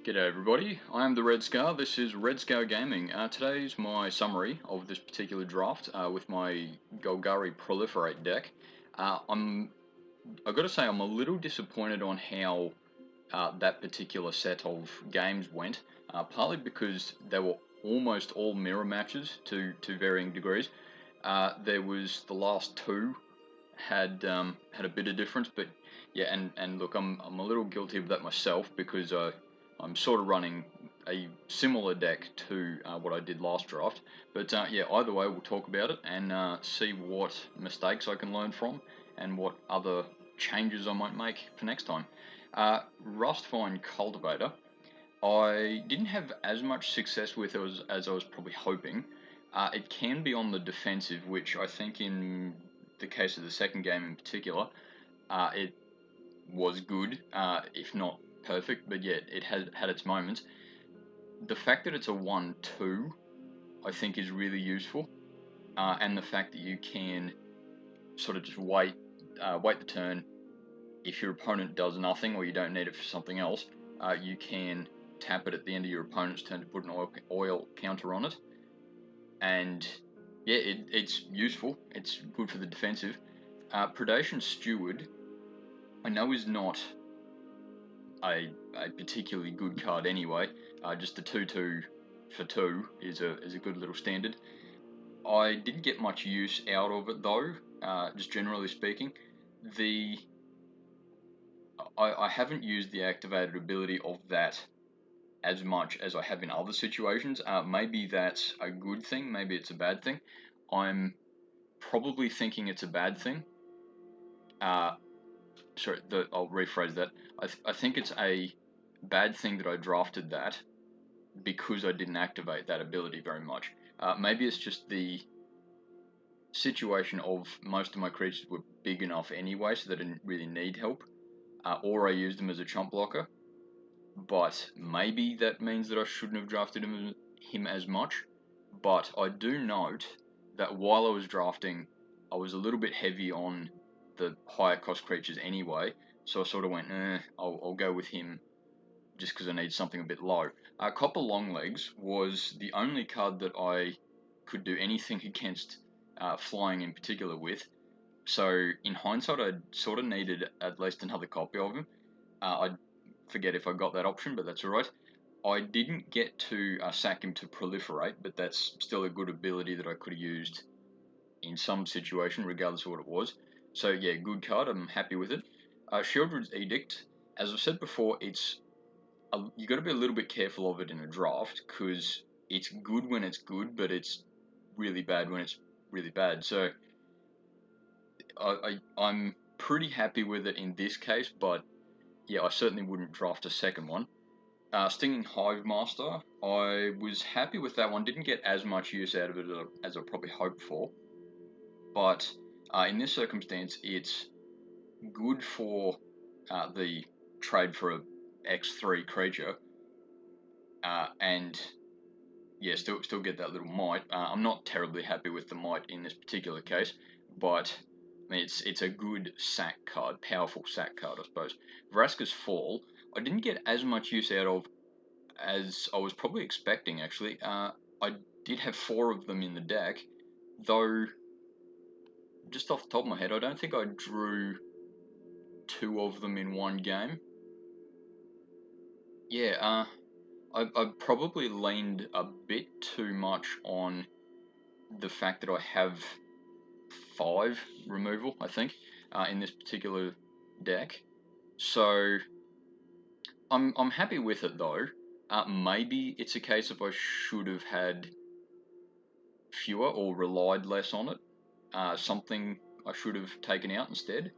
G'day everybody, I am the Red Scar. This is Red Scar Gaming. Today's my summary of this particular draft with my Golgari Proliferate deck. I've got to say I'm a little disappointed on how that particular set of games went, partly because they were almost all mirror matches to varying degrees. There was the last two had a bit of difference, but yeah, and look, I'm a little guilty of that myself because I'm sort of running a similar deck to what I did last draft. But yeah, either way, we'll talk about it and see what mistakes I can learn from and what other changes I might make for next time. Rustvine Cultivator, I didn't have as much success with as I was probably hoping. It can be on the defensive, which I think in the case of the second game in particular, it was good, if not perfect, but yeah, it had its moments. The fact that it's a 1-2, I think, is really useful, and the fact that you can sort of just wait the turn. If your opponent does nothing or you don't need it for something else, you can tap it at the end of your opponent's turn to put an oil counter on it, and yeah, it's useful. It's good for the defensive. Predation Steward, I know, is not a particularly good card anyway. Just the 2/2 for 2 is a good little standard. I didn't get much use out of it though, just generally speaking. I haven't used the activated ability of that as much as I have in other situations. Maybe that's a good thing, maybe it's a bad thing. I'm probably thinking it's a bad thing. I'll rephrase that. I think it's a bad thing that I drafted that because I didn't activate that ability very much. Maybe it's just the situation of most of my creatures were big enough anyway, so they didn't really need help, or I used them as a chump blocker. But maybe that means that I shouldn't have drafted him as much. But I do note that while I was drafting, I was a little bit heavy on the higher cost creatures anyway, so I sort of went, I'll go with him just because I need something a bit low. Copper Longlegs was the only card that I could do anything against flying in particular with, so in hindsight I sort of needed at least another copy of him. I forget if I got that option, but that's alright. I didn't get to sack him to proliferate, but that's still a good ability that I could have used in some situation, regardless of what it was. So yeah, good card, I'm happy with it. Shieldred's Edict, as I've said before, you got to be a little bit careful of it in a draft, because it's good when it's good, but it's really bad when it's really bad. So I'm pretty happy with it in this case, but yeah, I certainly wouldn't draft a second one. Stinging Hive Master, I was happy with that one. Didn't get as much use out of it as I probably hoped for, but in this circumstance, it's good for the trade for a X3 creature, and yeah, still get that little might. I'm not terribly happy with the might in this particular case, but I mean, it's a good sack card, powerful sack card, I suppose. Vraska's Fall, I didn't get as much use out of as I was probably expecting, actually. I did have 4 of them in the deck, though, just off the top of my head, I don't think I drew 2 of them in one game. Yeah, I probably leaned a bit too much on the fact that I have 5 removal, I think, in this particular deck. So I'm happy with it though. Maybe it's a case of I should have had fewer or relied less on it. Something I should have taken out instead.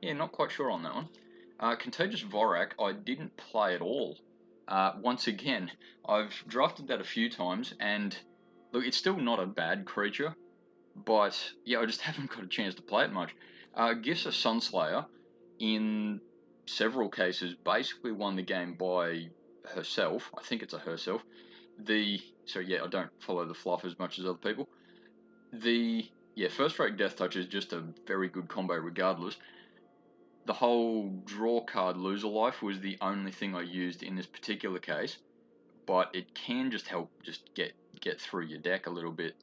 Yeah, not quite sure on that one. Contagious Vorak, I didn't play at all. Once again, I've drafted that a few times, and look, it's still not a bad creature, but yeah, I just haven't got a chance to play it much. Gifts of Sunslayer, in several cases, basically won the game by herself. I think it's a herself. So yeah, I don't follow the fluff as much as other people. First rate Death Touch is just a very good combo regardless. the whole draw card loser life was the only thing I used in this particular case, but it can just help just get through your deck a little bit.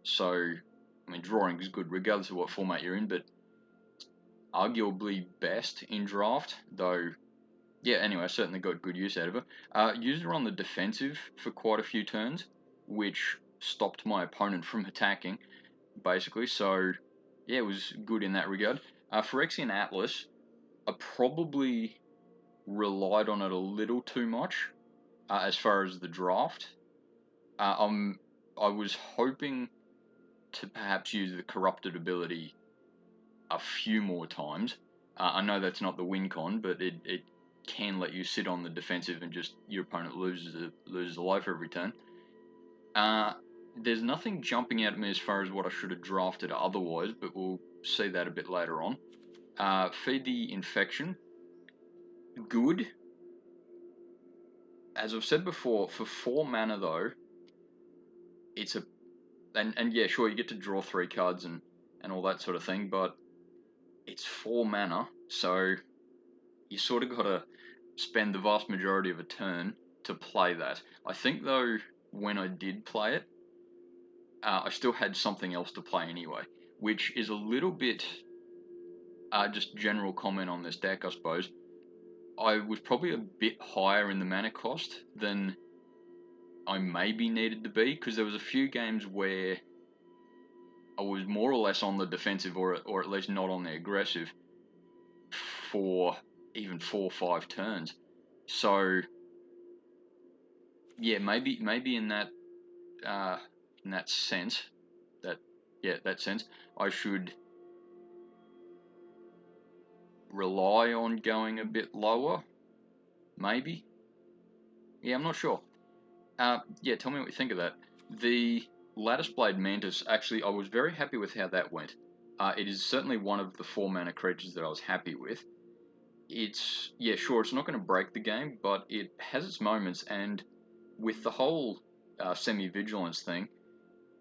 So, I mean, drawing is good regardless of what format you're in, but arguably best in draft, though. Yeah, anyway, I certainly got good use out of it. Used her on the defensive for quite a few turns, which stopped my opponent from attacking, basically. So, yeah, it was good in that regard. Phyrexian Atlas, I probably relied on it a little too much as far as the draft. I was hoping to perhaps use the corrupted ability a few more times. I know that's not the win con, but it can let you sit on the defensive and just your opponent loses a life every turn. There's nothing jumping out at me as far as what I should have drafted otherwise, but we'll see that a bit later on. Feed the Infection, good. As I've said before, for 4 mana though, it's a and yeah, sure, you get to draw 3 cards and all that sort of thing, but it's 4 mana, so you sort of got to spend the vast majority of a turn to play that. I think though, when I did play it, I still had something else to play anyway, which is a little bit just general comment on this deck, I suppose. I was probably a bit higher in the mana cost than I maybe needed to be, because there was a few games where I was more or less on the defensive, or at least not on the aggressive, for even 4 or 5 turns. So yeah, maybe in that sense, that sense, I should rely on going a bit lower. Maybe. Yeah, I'm not sure. Yeah, tell me what you think of that. The Lattice Blade Mantis, actually, I was very happy with how that went. It is certainly one of the 4 mana creatures that I was happy with. It's, yeah, sure, it's not going to break the game, but it has its moments, and with the whole semi-vigilance thing,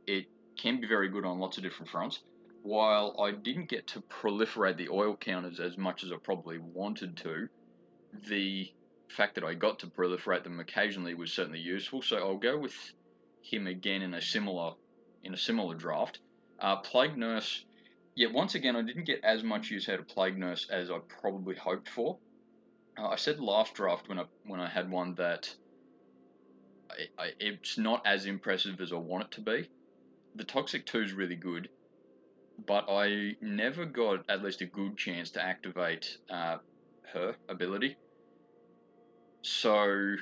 it can be very good on lots of different fronts. While I didn't get to proliferate the oil counters as much as I probably wanted to, the fact that I got to proliferate them occasionally was certainly useful, so I'll go with him again in a similar draft. Plague Nurse, yeah, once again, I didn't get as much use out of Plague Nurse as I probably hoped for. I said last draft when I had one that it's not as impressive as I want it to be. The Toxic 2 is really good, but I never got at least a good chance to activate her ability. So,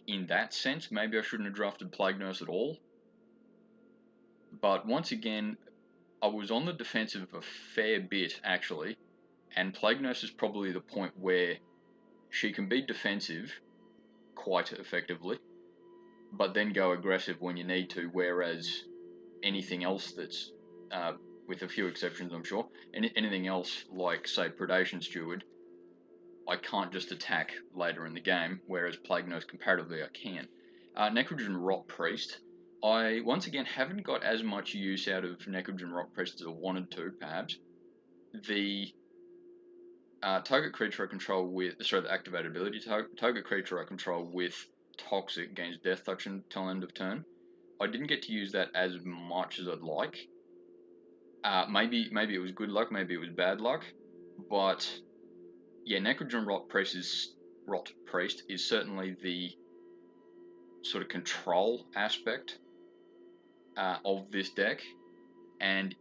in that sense, maybe I shouldn't have drafted Plague Nurse at all. But once again, I was on the defensive a fair bit, actually, and Plague Nurse is probably the point where she can be defensive quite effectively, but then go aggressive when you need to, whereas anything else that's, with a few exceptions I'm sure, anything else like, say, Predation Steward, I can't just attack later in the game, whereas Plague Nurse comparatively I can. Necrogen Rot Priest, I once again haven't got as much use out of Necrogen Rot Priest as I wanted to, perhaps. The target creature I control with, the activated ability, target creature I control with Toxic gains Death Touch until end of turn. I didn't get to use that as much as I'd like. Maybe it was good luck, maybe it was bad luck, but yeah, Necrogen Rot Priest is certainly the sort of control aspect of this deck, and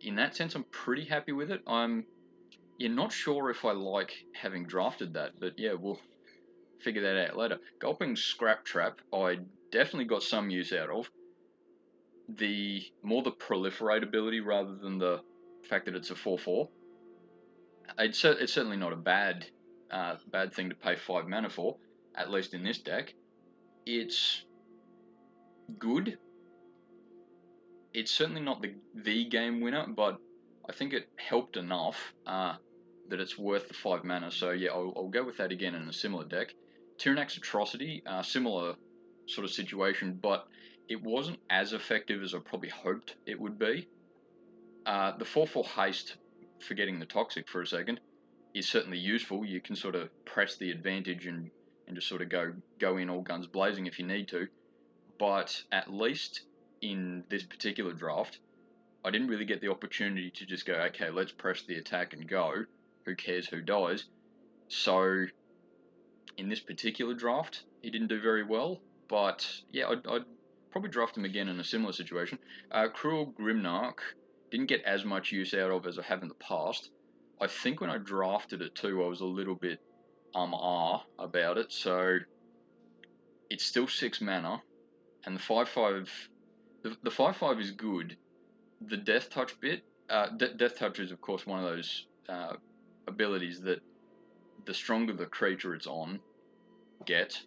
in that sense, I'm pretty happy with it. I'm not sure if I like having drafted that, but yeah, we'll figure that out later. Gulping Scrap Trap, I definitely got some use out of. The proliferate ability rather than the fact that it's a 4/4. It's certainly not a bad thing to pay 5 mana for, at least in this deck. It's good. It's certainly not the game winner, but I think it helped enough that it's worth the 5 mana. So yeah, I'll go with that again in a similar deck. Tyrannax Atrocity, similar sort of situation, but it wasn't as effective as I probably hoped it would be. The 4/4 haste, forgetting the Toxic for a second, is certainly useful. You can sort of press the advantage and just sort of go in all guns blazing if you need to. But at least in this particular draft, I didn't really get the opportunity to just go, okay, let's press the attack and go. Who cares who dies? So in this particular draft, he didn't do very well. But yeah, I'd probably draft him again in a similar situation. Cruel Grimnarch didn't get as much use out of as I have in the past. I think when I drafted it too, I was a little bit about it. So it's still 6 mana, and the 5/5, the 5/5 is good. The Death Touch bit, Death Touch is of course one of those abilities that the stronger the creature it's on gets,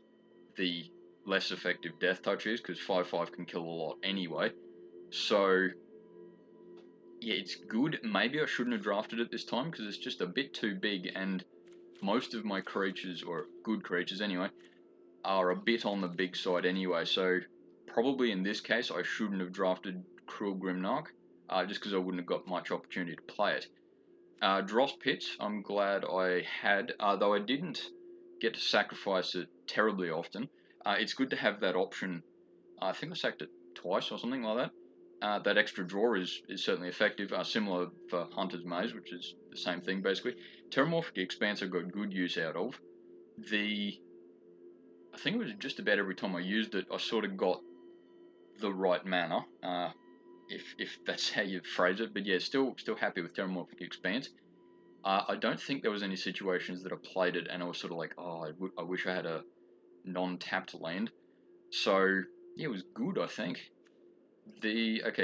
the less effective Death Touch is, because 5/5 can kill a lot anyway. So yeah, it's good. Maybe I shouldn't have drafted it this time because it's just a bit too big, and most of my creatures, or good creatures anyway, are a bit on the big side anyway. So probably in this case I shouldn't have drafted Cruel Grimnarch, just because I wouldn't have got much opportunity to play it. Dross Pit, I'm glad I had, though I didn't get to sacrifice it terribly often. It's good to have that option. I think I sacked it twice or something like that. That extra draw is certainly effective, similar for Hunter's Maze, which is the same thing basically. Terramorphic Expanse I got good use out of. I think it was just about every time I used it, I sort of got the right mana, if that's how you phrase it. But yeah, still happy with Terramorphic Expanse. I don't think there was any situations that I played it and I was sort of like, oh, I wish I had a non-tapped land. So yeah, it was good, I think.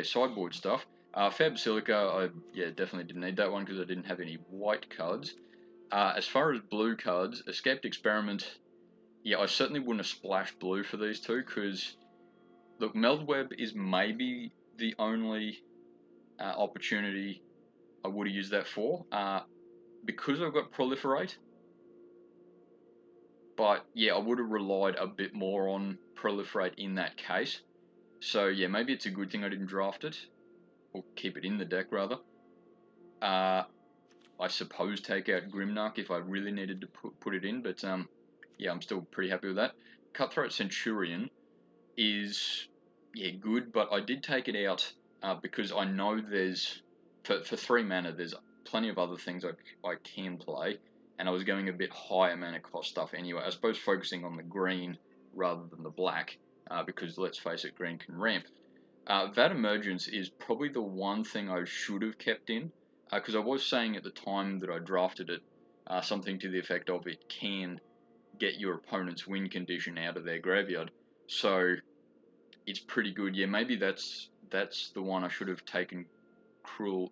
Sideboard stuff. Fab Basilica, I definitely didn't need that one because I didn't have any white cards. As far as blue cards, Escaped Experiment, yeah, I certainly wouldn't have splashed blue for these two because, look, Meldweb is maybe the only opportunity I would have used that for, because I've got Proliferate. But yeah, I would have relied a bit more on Proliferate in that case. So yeah, maybe it's a good thing I didn't draft it, or keep it in the deck rather. I suppose take out Grimnarch if I really needed to put it in, but yeah, I'm still pretty happy with that. Cutthroat Centurion is good, but I did take it out because I know there's for 3 mana there's plenty of other things I can play, and I was going a bit higher mana cost stuff anyway. I suppose focusing on the green rather than the black, because let's face it, green can ramp. That Emergence is probably the one thing I should have kept in, because I was saying at the time that I drafted it something to the effect of it can get your opponent's win condition out of their graveyard. So it's pretty good. Yeah, maybe that's the one I should have taken Cruel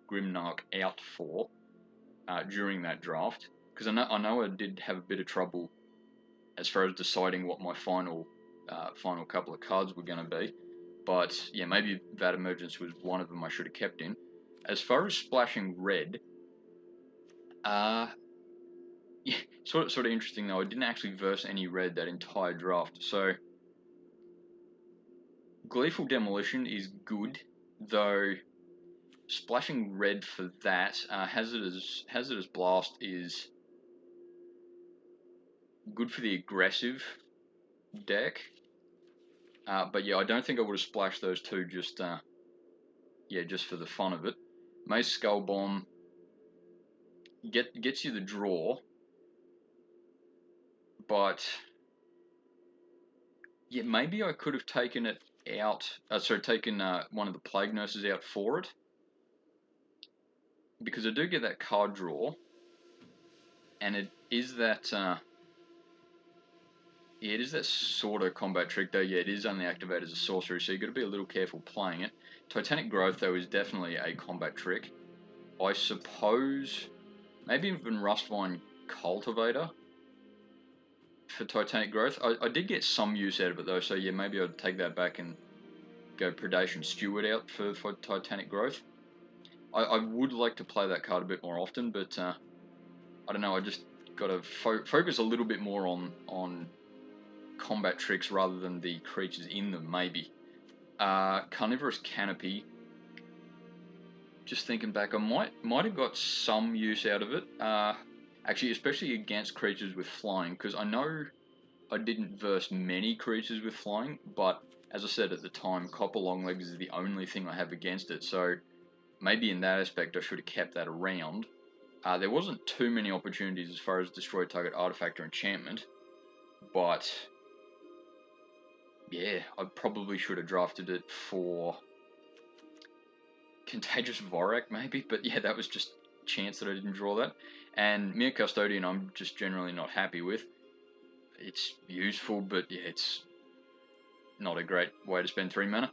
Grimnarch out for during that draft, because I know I did have a bit of trouble as far as deciding what my final couple of cards were going to be. But yeah, maybe that Emergence was one of them I should have kept in. As far as splashing red, yeah, sort of interesting though. I didn't actually verse any red that entire draft. So Gleeful Demolition is good, though splashing red for that, Hazardous Blast is good for the aggressive deck. But yeah, I don't think I would have splashed those two just for the fun of it. Mace Skull Bomb gets you the draw, but yeah, maybe I could have taken it out. Taken one of the Plague Nurses out for it, because I do get that card draw, and it is that. Yeah, it is that sort of combat trick, though. Yeah, it is only activated as a sorcery, so you've got to be a little careful playing it. Titanic Growth, though, is definitely a combat trick. I suppose maybe even Rustvine Cultivator for Titanic Growth. I did get some use out of it, though, so yeah, maybe I'd take that back and go Predation Steward out for Titanic Growth. I would like to play that card a bit more often, but I don't know, I just got to focus a little bit more on combat tricks rather than the creatures in them, maybe. Carnivorous Canopy, just thinking back, I might have got some use out of it. Actually, especially against creatures with flying, because I know I didn't verse many creatures with flying, but as I said at the time, Copper Longlegs is the only thing I have against it, so maybe in that aspect I should have kept that around. There wasn't too many opportunities as far as destroy target artifact or enchantment, but yeah, I probably should have drafted it for Contagious Vorak maybe, but yeah, that was just chance that I didn't draw that. And Mere Custodian I'm just generally not happy with. It's useful, but yeah, it's not a great way to spend 3 mana.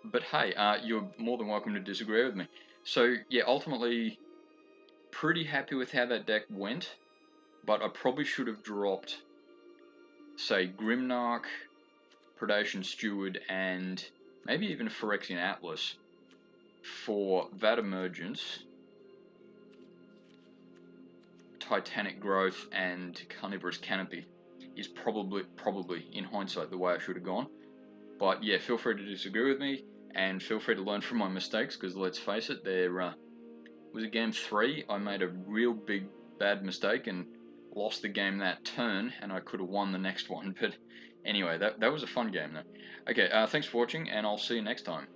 But hey, you're more than welcome to disagree with me. So yeah, ultimately, pretty happy with how that deck went, but I probably should have dropped, say, Grimnarch, Predation Steward, and maybe even Phyrexian Atlas for that Emergence, Titanic Growth, and Carnivorous Canopy is probably in hindsight the way I should have gone. But yeah, feel free to disagree with me, and feel free to learn from my mistakes, because let's face it, there was a game 3, I made a real big bad mistake and lost the game that turn, and I could have won the next one. But anyway, that was a fun game though. Okay, thanks for watching, and I'll see you next time.